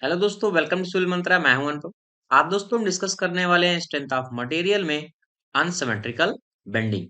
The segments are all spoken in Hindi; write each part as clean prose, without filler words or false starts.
हेलो दोस्तों, वेलकम टू सिविल मंत्रा। मैं हूं अनुभव। आप दोस्तों हम डिस्कस करने वाले हैं स्ट्रेंथ ऑफ मटेरियल में अनसिमेट्रिकल बेंडिंग।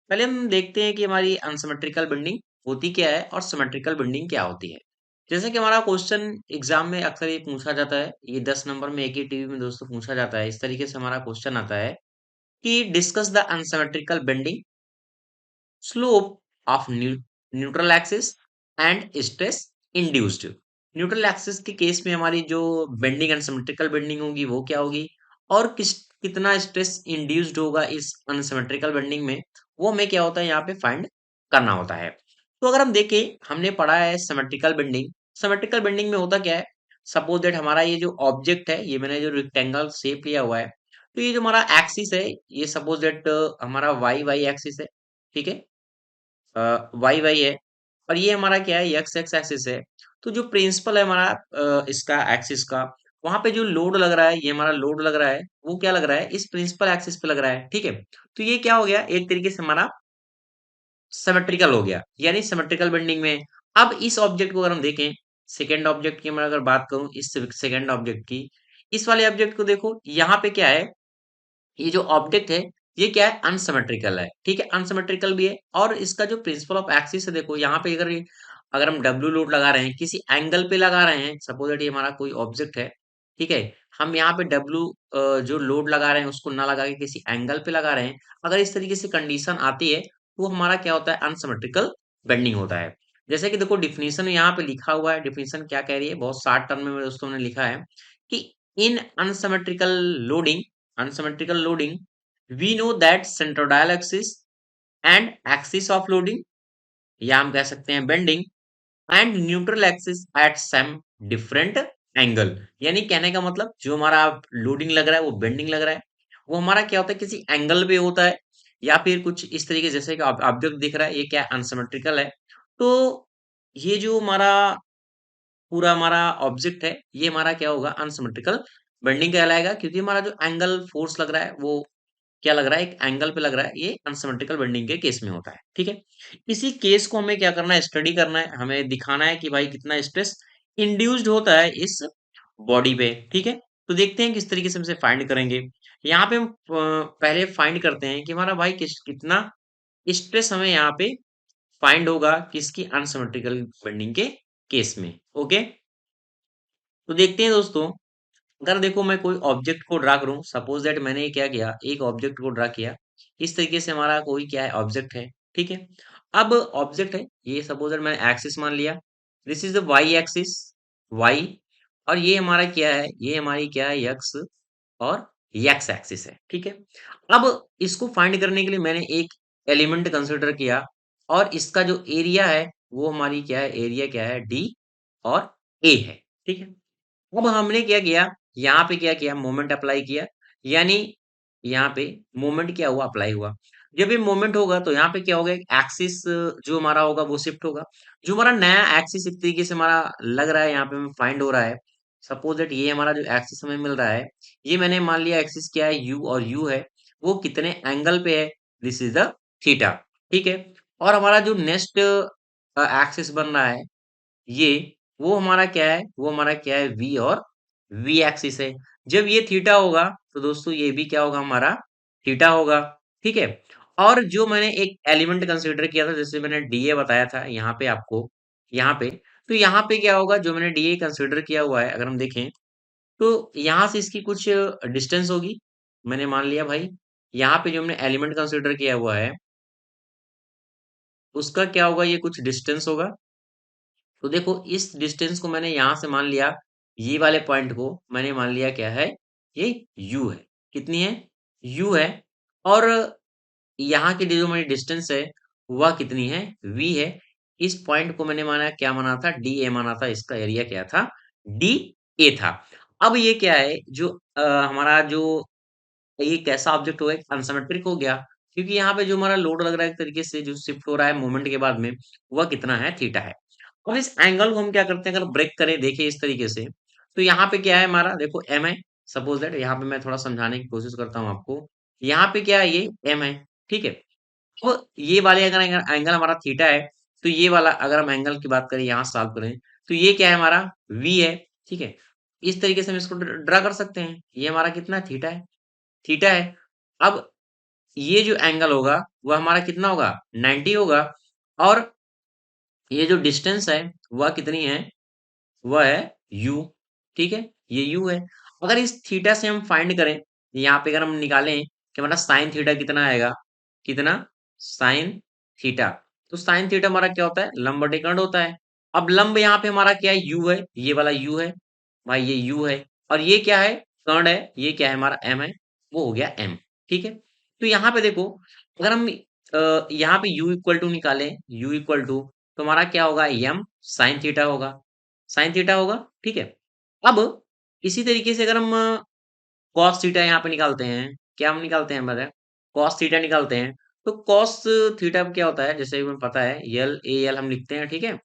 पहले हम देखते हैं कि हमारी अनसिमेट्रिकल बेंडिंग होती क्या है और सिमेट्रिकल बेंडिंग क्या होती है। जैसे कि हमारा क्वेश्चन एग्जाम में अक्सर ये पूछा जाता है, ये 10 नंबर में एक ही टीवी में दोस्तों पूछा जाता है। इस तरीके से हमारा क्वेश्चन आता है कि discuss the unsymmetrical bending slope of neutral axis and stress induced. Neutral axis के केस में हमारी जो बेंडिंग अनसिमेट्रिकल बेंडिंग होगी वो क्या होगी, और कितना स्ट्रेस इंड्यूस्ड होगा इस अनसिमेट्रिकल बेंडिंग में, वो हमें क्या होता है यहाँ पे फाइंड करना होता है। तो अगर हम देखें, हमने पढ़ा है सिमेट्रिकल बेंडिंग। सिमेट्रिकल बेंडिंग में होता क्या है, सपोज दैट हमारा ये जो ऑब्जेक्ट है, ये मैंने जो रेक्टेंगल शेप लिया हुआ है, तो ये जो हमारा एक्सिस है, ये सपोज दैट हमारा वाई वाई एक्सिस है। ठीक है, वाई वाई है, और ये हमारा क्या है, एक्स एक्स एक्सिस है। तो जो प्रिंसिपल है हमारा इसका एक्सिस का, वहां पे जो लोड लग रहा है, ये हमारा लोड लग रहा है, वो क्या लग रहा है, इस प्रिंसिपल एक्सिस पे लग रहा है। ठीक है, तो ये क्या हो गया, एक तरीके से हमारा सिमेट्रिकल हो गया, यानी सिमेट्रिकल बेंडिंग में। अब इस ऑब्जेक्ट को अगर हम देखें, सेकेंड ऑब्जेक्ट की मैं अगर बात करूं, इस सेकेंड ऑब्जेक्ट की, इस वाले ऑब्जेक्ट को देखो, यहाँ पे क्या है, ये जो ऑब्जेक्ट है, ये क्या है, अनसिमेट्रिकल है। ठीक है, अनसिमेट्रिकल भी है, और इसका जो प्रिंसिपल ऑफ एक्सिस है, देखो यहाँ पे अगर हम डब्ल्यू लोड लगा रहे हैं, किसी एंगल पे लगा रहे हैं, सपोज दैट ये हमारा कोई ऑब्जेक्ट है। ठीक है, हम यहाँ पे डब्ल्यू जो लोड लगा रहे हैं उसको ना लगा के किसी एंगल पे लगा रहे हैं, अगर इस तरीके से कंडीशन आती है, तो हमारा क्या होता है, अनसिमेट्रिकल बेंडिंग होता है। जैसे कि देखो डिफिनीशन यहाँ पे लिखा हुआ है, डिफिनीशन क्या कह रही है, बहुत शार्ट टर्म में दोस्तों ने लिखा है कि in unsymmetrical loading, unsymmetrical loading, we know that centroidal axis and axis of loading, या हम कह सकते हैं bending, and neutral axis at some different angle. यानी कहने का मतलब, जो हमारा लोडिंग लग रहा है, वो बेंडिंग लग रहा है, वो हमारा क्या होता है, किसी एंगल पे होता है, या फिर कुछ इस तरीके, जैसे कि ऑब्जेक्ट दिख रहा है, ये क्या अनसिमेट्रिकल है। तो ये जो हमारा पूरा हमारा ऑब्जेक्ट है, ये हमारा क्या होगा, अनसिमेट्रिकल बेंडिंग कहलाएगा, क्योंकि हमारा जो एंगल फोर्स लग रहा है, वो क्या लग रहा है, एक एंगल पे लग रहा है। ये अनसिमेट्रिकल बेंडिंग के केस में होता है। ठीक है, इसी केस को हमें क्या करना है, स्टडी करना है, हमें दिखाना है कि भाई कितना स्ट्रेस इंड्यूस्ड होता है इस बॉडी पे। ठीक है, तो देखते हैं किस तरीके से हम इसे फाइंड करेंगे। यहाँ पे हम पहले फाइंड करते हैं कि हमारा भाई कितना स्ट्रेस हमें यहाँ पे फाइंड होगा किसकी, अनसिमेट्रिकल बेंडिंग के केस में। ओके, तो देखते हैं दोस्तों। अगर देखो मैं कोई ऑब्जेक्ट को ड्रा करूं, सपोज दैट मैंने क्या किया, एक ऑब्जेक्ट को ड्रा किया, इस तरीके से हमारा कोई क्या है, ऑब्जेक्ट है। ठीक है, अब ऑब्जेक्ट है, ये सपोज दैट मैंने एक्सिस मान लिया, this is the y axis, y, और ये हमारा क्या है, ये हमारी क्या है, एक्स, और एक्स एक्सिस है। ठीक है, अब इसको फाइंड करने के लिए मैंने एक एलिमेंट कंसिडर किया, और इसका जो एरिया है, वो हमारी क्या है, एरिया क्या है, डी और ए है। ठीक है, अब हमने क्या किया, यहाँ पे क्या किया, मोमेंट अप्लाई किया, यानी यहाँ पे मोमेंट क्या हुआ, अप्लाई हुआ। जब ये मोमेंट होगा तो यहाँ पे क्या होगा, एक्सिस जो हमारा होगा वो शिफ्ट होगा। जो हमारा नया एक्सिस इस तरीके से हमारा लग रहा है, यहाँ पे हमें फाइंड हो रहा है, सपोज दैट ये हमारा जो एक्सिस हमें मिल रहा है, ये मैंने मान लिया एक्सिस क्या है, यू, और यू है, वो कितने एंगल पे है, दिस इज द थीटा। ठीक है, और हमारा जो नेक्स्ट एक्सिस बन रहा है, ये वो हमारा क्या है, वो हमारा क्या है, v, और v एक्सिस है। जब ये थीटा होगा, तो दोस्तों ये भी क्या होगा, हमारा थीटा होगा। ठीक है, और जो मैंने एक एलिमेंट कंसीडर किया था, जैसे मैंने डीए बताया था यहाँ पे आपको, यहाँ पे, तो यहाँ पे क्या होगा, जो मैंने डीए कंसीडर किया हुआ है, अगर हम देखें, तो यहाँ से इसकी कुछ डिस्टेंस होगी। मैंने मान लिया भाई, यहाँ पे जो हमने एलिमेंट कंसीडर किया हुआ है, उसका क्या होगा, ये कुछ डिस्टेंस होगा। तो देखो इस डिस्टेंस को मैंने यहां से मान लिया, ये वाले पॉइंट को मैंने मान लिया क्या है, ये u है। कितनी है, u है, और यहाँ की जो मेरी डिस्टेंस है, वह कितनी है, v है। इस पॉइंट को मैंने माना, क्या माना था, da माना था, इसका एरिया क्या था, da था। अब ये क्या है, जो हमारा जो ये कैसा ऑब्जेक्ट होगा, अनसिमेट्रिक हो गया, क्योंकि यहाँ पे जो हमारा लोड लग रहा है, एक तरीके से जो शिफ्ट हो रहा है मोमेंट के बाद में, वह कितना है, थीटा है। अब इस एंगल को हम क्या करते हैं, अगर ब्रेक करें, देखिए इस तरीके से, तो यहाँ पे क्या है हमारा, देखो एम है, सपोज दैट यहाँ पे मैं थोड़ा समझाने की कोशिश करता हूँ आपको। यहाँ पे क्या है, ये एम है। ठीक है, तो ये वाले अगर एंगल एंगल हमारा थीटा है, तो ये वाला अगर हम एंगल की बात करें, यहाँ सॉल्व करें, तो ये क्या है, हमारा वी है। ठीक है, इस तरीके से हम इसको ड्रा कर सकते हैं। ये हमारा कितना है? थीटा है, थीटा है। अब ये जो एंगल होगा वह हमारा कितना होगा? 90 होगा। और ये जो डिस्टेंस है वह कितनी है? वह है u। ठीक है, ये u है। अगर इस थीटा से हम फाइंड करें, यहाँ पे अगर हम निकालें कि हमारा साइन थीटा कितना आएगा, कितना? Sine theta. तो साइन थीटा हमारा क्या होता है? लंब बटे कर्ण होता है। अब लंब यहाँ पे हमारा क्या है? u है, ये वाला u है भाई, ये u है। और ये क्या है? कर्ण है, ये क्या है? हमारा m है, वो हो गया m। ठीक है, तो यहाँ पे देखो, अगर हम यहाँ पे u इक्वल टू निकालें, u इक्वल टू, तो हमारा क्या होगा? m साइन थीटा होगा, साइन थीटा होगा। ठीक है, अब इसी तरीके से अगर हम कॉस थीटा यहाँ पे निकालते हैं, क्या हम निकालते हैं? बताए, कॉस थीटा निकालते हैं। तो कॉस थीटा क्या होता है? जैसे हमें पता है, यल ए एल हम लिखते हैं, ठीक है,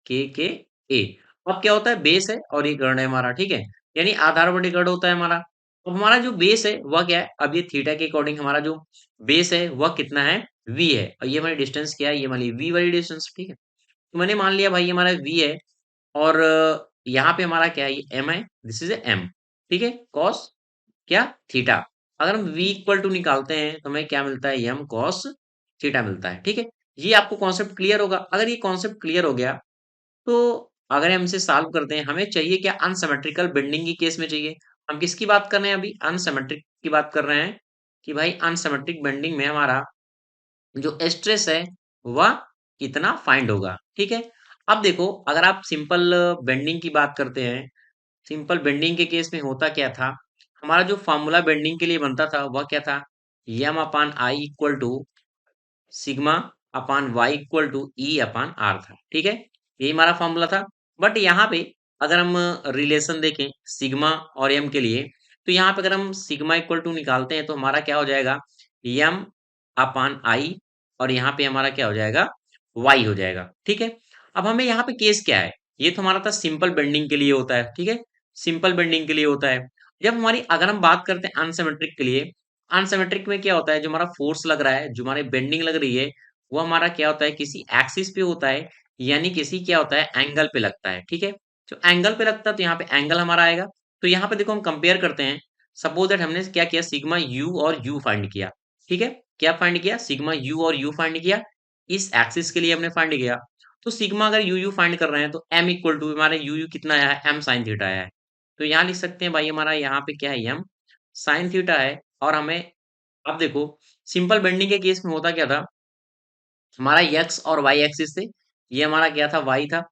के ए। अब क्या होता है? बेस है और ये गण है हमारा, ठीक है, यानी आधार बटे गण होता है हमारा। अब हमारा जो बेस है वह क्या है? अब ये थीटा के अकॉर्डिंग हमारा जो बेस है वह कितना है? वी है। और ये हमारी डिस्टेंस क्या है? ये हमारी वी वाली डिस्टेंस, ठीक है। तो मैंने मान लिया भाई ये हमारा वी है, और यहाँ पे हमारा क्या है? ये एम है, दिस इज एम। ठीक है, कॉस क्या? थीटा। अगर हम v इक्वल टू निकालते हैं तो हमें क्या मिलता है? m cos थीटा मिलता है। ठीक है, ये आपको कॉन्सेप्ट क्लियर होगा। अगर ये कॉन्सेप्ट क्लियर हो गया, तो अगर हम इसे सॉल्व करते हैं, हमें चाहिए क्या? अनसिमेट्रिकल बेंडिंग की केस में चाहिए। हम किसकी बात कर रहे हैं? अभी अनसिमेट्रिक की बात कर रहे हैं कि भाई अनसिमेट्रिक बेंडिंग में हमारा जो स्ट्रेस है वह कितना फाइंड होगा। ठीक है, अब देखो, अगर आप सिंपल बेंडिंग की बात करते हैं, सिंपल बेंडिंग के केस में होता क्या था? हमारा जो फॉर्मूला बेंडिंग के लिए बनता था वह क्या था? M upon I equal to sigma upon Y equal to E upon R था। ठीक है, यही हमारा फॉर्मूला था। बट यहाँ पे अगर हम रिलेशन देखें सिग्मा और एम के लिए, तो यहाँ पे अगर हम सिग्मा इक्वल टू निकालते हैं तो हमारा क्या हो जाएगा? यम अपान आई, और यहाँ पे हमारा क्या हो जाएगा? वाई हो जाएगा। ठीक है, अब हमें यहाँ पे केस क्या है? ये तो हमारा था सिंपल बेंडिंग के लिए होता है, ठीक है, सिंपल बेंडिंग के लिए होता है। जब हमारी अगर हम बात करते हैं अनसिमेट्रिक के लिए, अनसिमेट्रिक में क्या होता है? जो हमारा फोर्स लग रहा है, जो हमारे बेंडिंग लग रही है, वो हमारा क्या होता है? किसी एक्सिस पे होता है, यानी किसी क्या होता है? एंगल पे लगता है। ठीक है, जो एंगल पे लगता है तो यहाँ पे एंगल हमारा आएगा। तो यहाँ पे देखो हम कंपेयर करते हैं। सपोज दैट हमने क्या किया? सिग्मा यू और यू फाइंड किया। ठीक है, क्या फाइंड किया? सिग्मा यू और यू फाइंड किया, इस एक्सिस के लिए हमने फाइंड किया। तो सिग्मा अगर यू यू फाइंड कर रहे हैं तो एम इक्वल टू हमारे यू यू कितना आया है? एम साइन थीटा आया है। तो यहाँ लिख सकते हैं भाई हमारा यहाँ पे क्या है? एम साइन थीटा है। और हमें, अब देखो, सिंपल बेंडिंग के केस में होता क्या था? हमारा एक्स और वाई एक्सिस थे। ये हमारा क्या था? वाई था।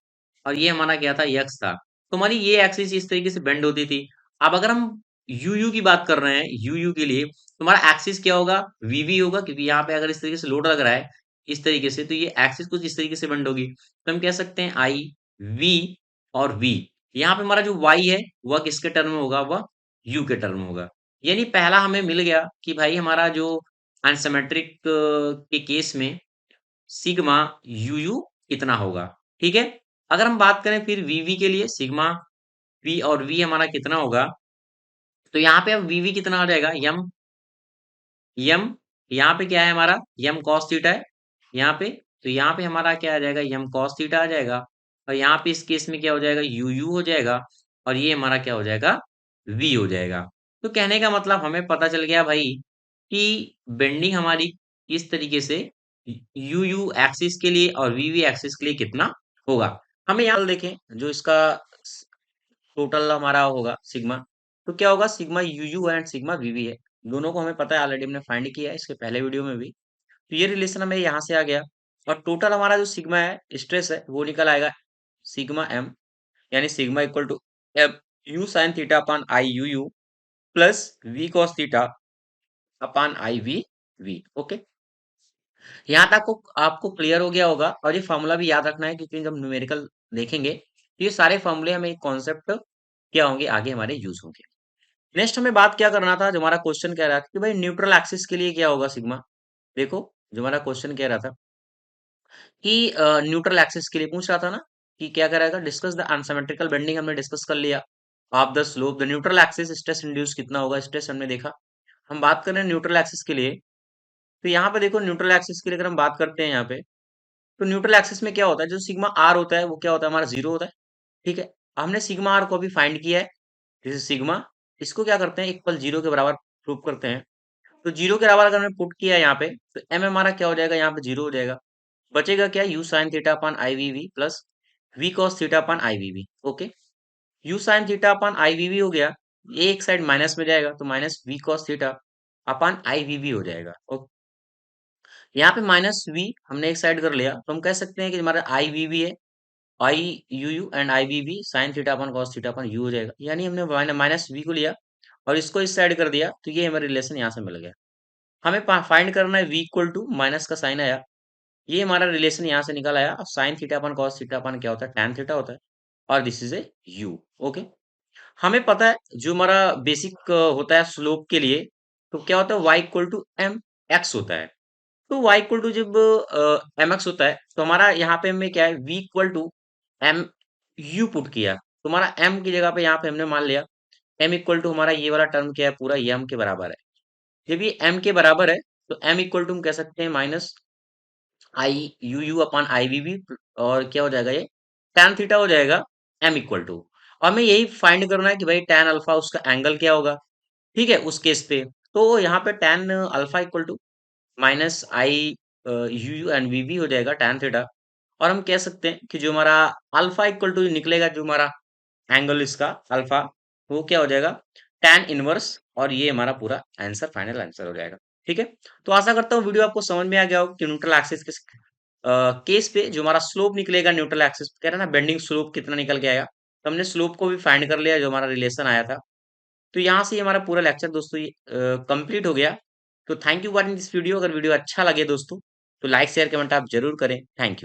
और ये हमारा क्या था? एक्स था। तो हमारी ये एक्सिस इस तरीके से बेंड होती थी। अब अगर हम यू यू की बात कर रहे हैं, यू यू के लिए, तो हमारा एक्सिस क्या होगा? वी वी होगा, क्योंकि यहाँ पे अगर इस तरीके से लोड लग रहा है, इस तरीके से, तो ये एक्सिस कुछ इस तरीके से बेंड होगी। तो हम कह सकते हैं आई वी और वी। यहाँ पे हमारा जो वाई है वह किसके टर्म में होगा? वह यू के टर्म में होगा। यानी पहला हमें मिल गया कि भाई हमारा जो अनसिमेट्रिक के केस में सिग्मा यू यू कितना होगा। ठीक है, अगर हम बात करें फिर वी वी के लिए, सिग्मा वी और वी हमारा कितना होगा? तो यहाँ पे अब वी वी कितना आ जाएगा? यम यम, यहाँ पे क्या है हमारा? यम कॉस थीटा है यहाँ पे। तो यहाँ पे हमारा क्या आ जाएगा? यम कॉस थीटा आ जाएगा। और यहाँ पे इस केस में क्या हो जाएगा? यू यू हो जाएगा। और ये हमारा क्या हो जाएगा? वी हो जाएगा। तो कहने का मतलब हमें पता चल गया भाई कि बेंडिंग हमारी किस तरीके से यू यू एक्सिस के लिए और वी वी एक्सिस के लिए कितना होगा। हमें यहाँ देखें, जो इसका टोटल हमारा होगा सिग्मा, तो क्या होगा? Sigma u you and sigma v we है। दोनों को हमें पता है, ऑलरेडी हमने फाइंड किया है इसके पहले वीडियो में भी। तो ये रिलेशन हमें यहाँ से आ गया। और टोटल हमारा जो सिग्मा है, स्ट्रेस है, वो निकल आएगा सिग्मा एम, यानी sigma equal to f u sine theta upon I you u plus v cos theta upon I we v. Okay, यहाँ तक को आपको क्लियर हो गया होगा। और ये फॉर्मूला भी याद रखना है, क्योंकि जब न्यूमेरिकल देखेंगे तो ये सारे फॉर्मूले हमें एक कॉन्सेप्ट क्या होंगे? आगे हमारे यूज होंगे। नेक्स्ट हमें बात क्या करना था? जो हमारा क्वेश्चन कह रहा था कि भाई न्यूट्रल एक्सिस के लिए क्या होगा सिग्मा। देखो, जो हमारा क्वेश्चन कह रहा था कि न्यूट्रल एक्सिस के लिए पूछ रहा था ना, कि क्या करेगा? डिस्कस द अनसिमेट्रिकल बेंडिंग, हमने डिस्कस कर लिया। Of the slope the neutral axis stress induce कितना होगा? स्ट्रेस हमने देखा। हम बात कर रहे हैं न्यूट्रल एक्सिस के लिए। तो यहाँ पे देखो, न्यूट्रल एक्सिस के लिए अगर हम बात करते हैं यहाँ पे, तो न्यूट्रल एक्सिस में क्या होता है? जो सिग्मा आर होता है वो क्या होता है? हमारा जीरो होता है। ठीक है, हमने सिग्मा आर को अभी फाइंड किया है। This is sigma. इसको क्या करते हैं, इक्वल जीरो के बराबर प्रूव करते हैं। तो जीरो के बराबर अगर हमने पुट किया यहाँ पे, तो एम हमारा क्या हो जाएगा, यहाँ पे जीरो हो जाएगा। बचेगा क्या, u sine theta upon I we v plus v cos theta upon I we v. Okay, u sine theta upon I we v हो गया, ये एक साइड माइनस में जाएगा तो minus v cos theta upon I we v हो जाएगा। ओके, यहाँ पे माइनस वी हमने एक साइड कर लिया, तो हम कह सकते हैं कि हमारा आई वी वी है, I you you and I we V sine theta upon cos theta upon U हो जाएगा। यानी हमने माइनस वी को लिया और इसको इस साइड कर दिया, तो ये हमारा रिलेशन यहाँ से मिल गया। हमें फाइंड करना है वी इक्वल टू माइनस का साइन आया, ये हमारा रिलेशन यहाँ से निकल आया। अब sign theta upon cos theta अपन क्या होता है, टैन थीटा होता है, और this is a you. Okay, हमें पता है जो हमारा बेसिक होता है स्लोप के लिए, तो क्या होता है, y equal to m x होता है। तो y इक्वल टू जब एम एक्स होता है, तो हमारा यहाँ पे हमें क्या है, v equal to m u put किया, तो हमारा m की जगह पे यहाँ पे हमने मान लिया m इक्वल टू हमारा ये वाला टर्म क्या है, पूरा ये m के बराबर है। जब ये m के बराबर है, तो m इक्वल टू हम कह सकते हैं minus I you u upon I we v, और क्या हो जाएगा ये, tan थीटा हो जाएगा m इक्वल टू। और हमें यही फाइंड करना है कि भाई tan अल्फा उसका एंगल क्या होगा। ठीक है, उस केस पे तो यहाँ पे tan alpha equal to minus I you you and v v हो जाएगा tan थीटा। और हम कह सकते हैं कि जो हमारा अल्फा इक्वल टू निकलेगा, जो हमारा एंगल इसका अल्फा, वो क्या हो जाएगा, tan इनवर्स। और ये हमारा पूरा आंसर, फाइनल आंसर हो जाएगा। ठीक है, तो आशा करता हूँ वीडियो आपको समझ में आ गया हो कि न्यूट्रल एक्सिस के केस पे जो हमारा स्लोप निकलेगा न्यूट्रल एक्सिस, कह रहे हैं ना बेंडिंग स्लोप कितना निकल के आएगा, तो हमने स्लोप को भी फाइंड कर लिया जो हमारा रिलेशन आया था। तो यहाँ से हमारा पूरा लेक्चर दोस्तों ये कंप्लीट हो गया। तो thank you watching this video. अगर वीडियो अच्छा लगे दोस्तों, तो लाइक शेयर कमेंट आप जरूर करें। Thank you.